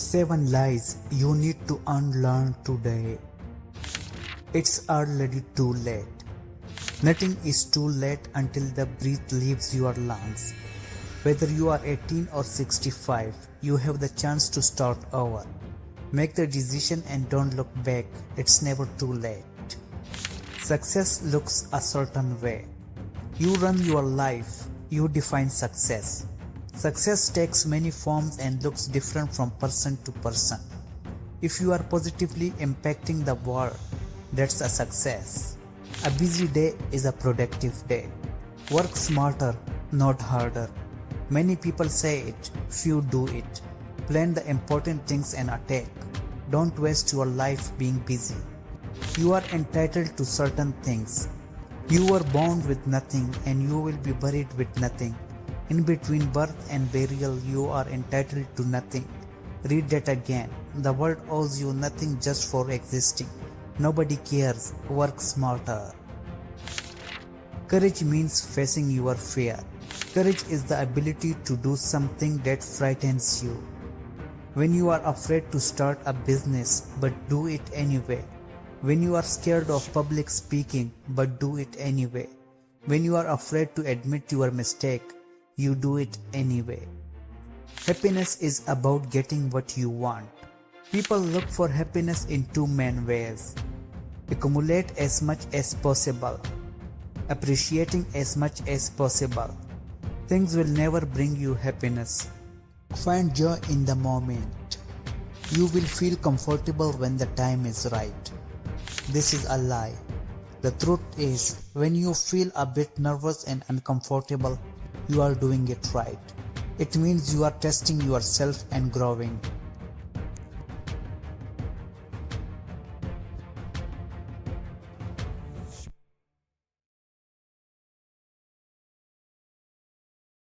7 lies you need to unlearn today. It's already too late. Nothing is too late until the breath leaves your lungs. Whether you are 18 or 65, you have the chance to start over. Make the decision and don't look back. It's never too late. Success looks a certain way. You run your life. You define success. Success takes many forms and looks different from person to person. If you are positively impacting the world, that's a success. A busy day is a productive day. Work smarter, not harder. Many people say it, few do it. Plan the important things and attack. Don't waste your life being busy. You are entitled to certain things. You were born with nothing and you will be buried with nothing. In between birth and burial, you are entitled to nothing. Read that again. The world owes you nothing just for existing. Nobody cares. Work smarter. Courage means facing your fear. Courage is the ability to do something that frightens you. When you are afraid to start a business but do it anyway. When you are scared of public speaking but do it anyway. When you are afraid to admit your mistake, you do it anyway. Happiness is about getting what you want. People look for happiness in two main ways. Accumulate as much as possible. Appreciating as much as possible. Things will never bring you happiness. Find joy in the moment. You will feel comfortable when the time is right. This is a lie. The truth is, when you feel a bit nervous and uncomfortable, you are doing it right. It means you are testing yourself and growing.